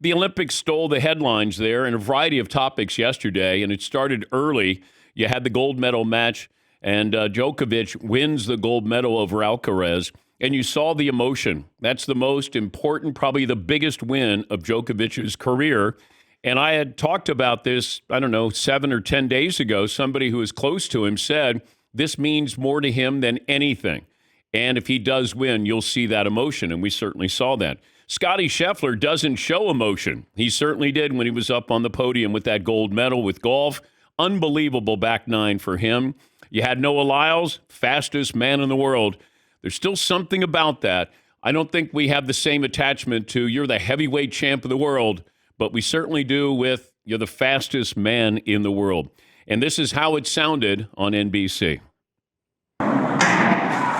The Olympics stole the headlines there in a variety of topics yesterday, and it started early. You had the gold medal match, and Djokovic wins the gold medal over Alcaraz, and you saw the emotion. That's the most important, probably the biggest win of Djokovic's career. And I had talked about this, 7 or 10 days ago. Somebody who is close to him said this means more to him than anything. And if he does win, you'll see that emotion, and we certainly saw that. Scottie Scheffler doesn't show emotion. He certainly did when he was up on the podium with that gold medal with golf. Unbelievable back nine for him. You had Noah Lyles, fastest man in the world. There's still something about that. I don't think we have the same attachment to you're the heavyweight champ of the world, but we certainly do with you're the fastest man in the world. And this is how it sounded on NBC.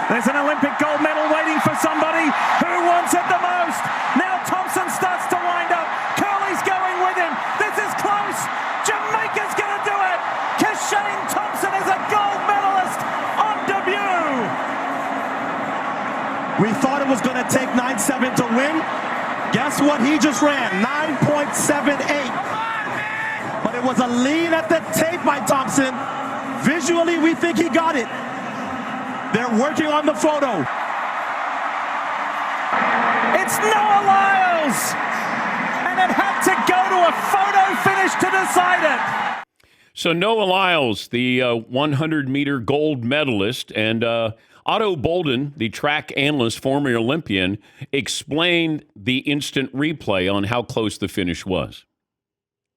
There's an Olympic gold medal waiting for somebody who wants it the most. Now Thompson starts to wind up. Curley's going with him. This is close. Jamaica's going to do it. Shane Thompson is a gold medalist on debut. We thought it was going to take 9.7 to win. Guess what he just ran? 9.78. But it was a lean at the tape by Thompson. Visually, we think he got it. They're working on the photo. It's Noah Lyles. And it had to go to a photo finish to decide it. So Noah Lyles, the 100-meter gold medalist, and Otto Bolden, the track analyst, former Olympian, explained the instant replay on how close the finish was.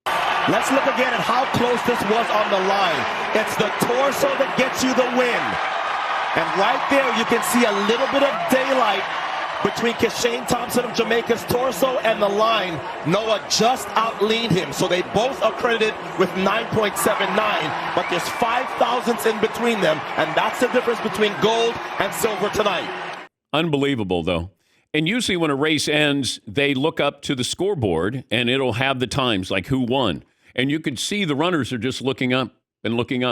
Let's look again at how close this was on the line. It's the torso that gets you the win. And right there, you can see a little bit of daylight between Shane Thompson of Jamaica's torso and the line. Noah just outleaned him, so they both are credited with 9.79, but there's 5 thousandths in between them, and that's the difference between gold and silver tonight. Unbelievable, though. And usually when a race ends, they look up to the scoreboard, and it'll have the times, like who won. And you could see the runners are just looking up and waiting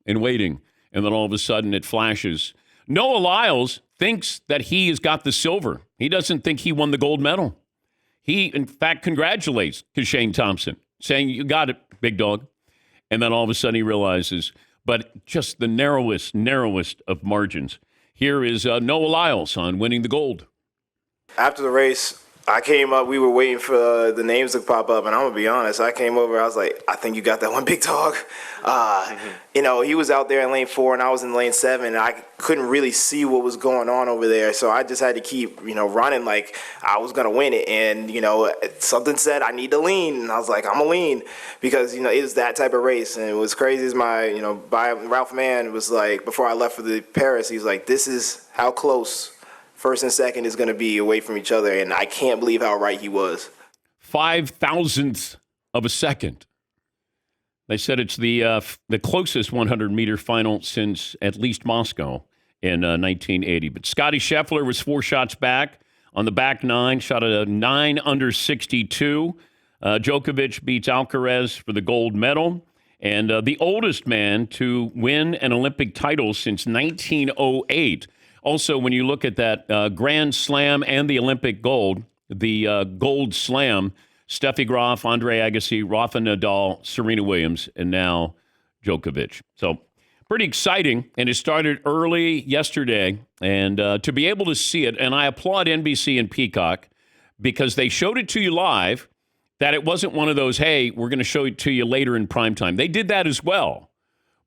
and waiting, and then all of a sudden it flashes. Noah Lyles thinks that he has got the silver. He doesn't think he won the gold medal. He, in fact, congratulates Shane Thompson, saying, you got it, big dog. And then all of a sudden he realizes, but just the narrowest of margins. Here is Noah Lyles on winning the gold. After the race, I came up, we were waiting for the names to pop up, and I'm going to be honest, I came over, I was like, I think you got that one, big dog. He was out there in lane 4, and I was in lane 7, and I couldn't really see what was going on over there, so I just had to keep, running like I was going to win it, and, something said I need to lean, and I was like, I'm going to lean, because, it was that type of race, and it was crazy as Ralph Mann was like, before I left for the Paris, he was like, this is how close first and second is going to be away from each other, and I can't believe how right he was. 5 thousandths of a second. They said it's the closest 100-meter final since at least Moscow in 1980. But Scottie Scheffler was 4 shots back on the back nine, shot a 9 under 62. Djokovic beats Alcaraz for the gold medal. And the oldest man to win an Olympic title since 1908. Also, when you look at that Grand Slam and the Olympic gold, the Gold Slam, Steffi Graf, Andre Agassi, Rafa Nadal, Serena Williams, and now Djokovic. So pretty exciting, and it started early yesterday. And to be able to see it, and I applaud NBC and Peacock because they showed it to you live, that it wasn't one of those, hey, we're going to show it to you later in primetime. They did that as well.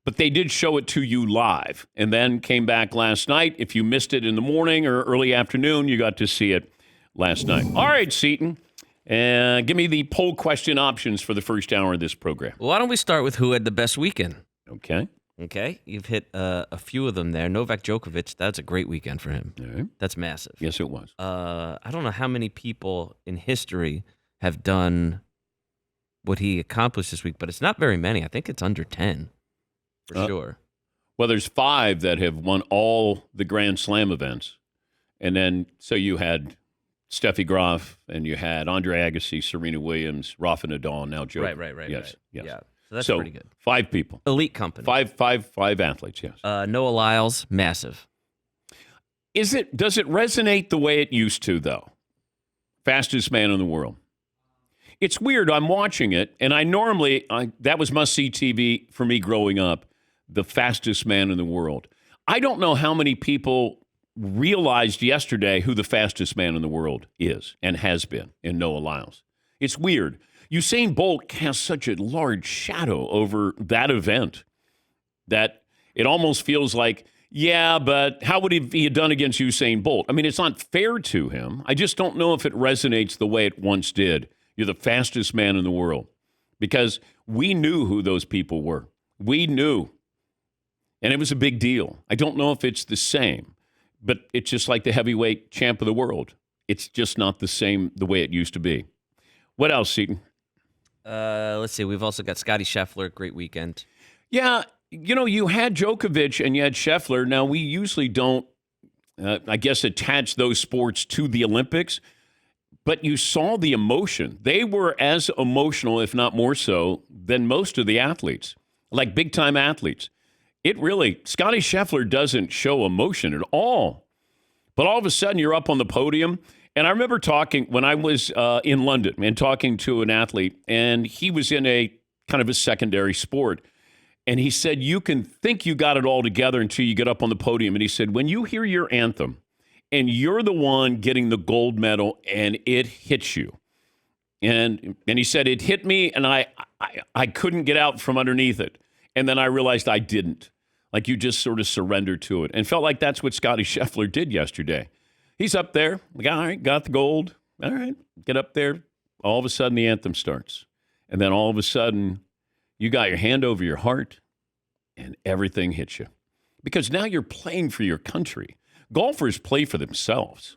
But they did show it to you live and then came back last night. If you missed it in the morning or early afternoon, you got to see it last night. All right, Seton, give me the poll question options for the first hour of this program. Why don't we start with who had the best weekend? Okay. You've hit a few of them there. Novak Djokovic, that's a great weekend for him. Right. That's massive. Yes, it was. I don't know how many people in history have done what he accomplished this week, but it's not very many. I think it's under 10. For sure. Well, there's 5 that have won all the Grand Slam events. And then, so you had Steffi Graf, and you had Andre Agassi, Serena Williams, Rafa Nadal, and now Djokovic. Right. Yes. Yeah, so that's pretty good. 5 people. Elite company. Five athletes, yes. Noah Lyles, massive. Does it resonate the way it used to, though? Fastest man in the world. It's weird. I'm watching it, and that was must-see TV for me growing up, the fastest man in the world. I don't know how many people realized yesterday who the fastest man in the world is and has been in Noah Lyles. It's weird. Usain Bolt casts such a large shadow over that event that it almost feels like, yeah, but how would he have done against Usain Bolt? I mean, it's not fair to him. I just don't know if it resonates the way it once did. You're the fastest man in the world. Because we knew who those people were. We knew. And it was a big deal. I don't know if it's the same. But it's just like the heavyweight champ of the world. It's just not the same the way it used to be. What else, Seton? Let's see. We've also got Scottie Scheffler. Great weekend. Yeah, you had Djokovic and you had Scheffler. Now, we usually don't, attach those sports to the Olympics. But you saw the emotion. They were as emotional, if not more so, than most of the athletes, like big-time athletes. Scottie Scheffler doesn't show emotion at all. But all of a sudden, you're up on the podium. And I remember talking when I was in London and talking to an athlete, and he was in a kind of a secondary sport. And he said, you can think you got it all together until you get up on the podium. And he said, when you hear your anthem and you're the one getting the gold medal and it hits you. And he said, it hit me and I couldn't get out from underneath it. And then I realized I didn't. Like you just sort of surrendered to it and felt like that's what Scottie Scheffler did yesterday. He's up there. Like, all right, got the gold. All right, get up there. All of a sudden the anthem starts. And then all of a sudden you got your hand over your heart and everything hits you. Because now you're playing for your country. Golfers play for themselves.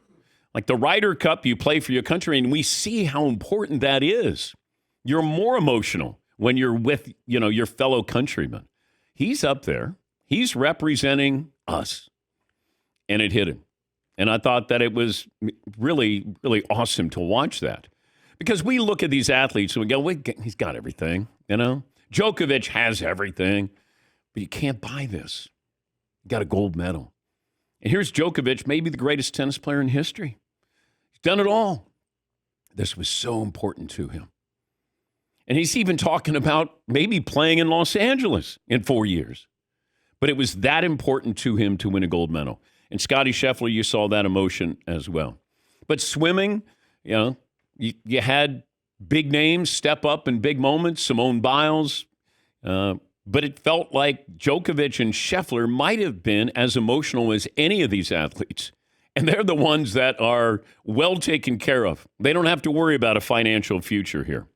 Like the Ryder Cup, you play for your country, and we see how important that is. You're more emotional when you're with, your fellow countrymen. He's up there. He's representing us. And it hit him. And I thought that it was really, really awesome to watch that. Because we look at these athletes and we go, he's got everything, Djokovic has everything. But you can't buy this. You got a gold medal. And here's Djokovic, maybe the greatest tennis player in history. He's done it all. This was so important to him. And he's even talking about maybe playing in Los Angeles in 4 years. But it was that important to him to win a gold medal. And Scottie Scheffler, you saw that emotion as well. But swimming, you had big names step up in big moments, Simone Biles. But it felt like Djokovic and Scheffler might have been as emotional as any of these athletes. And they're the ones that are well taken care of. They don't have to worry about a financial future here.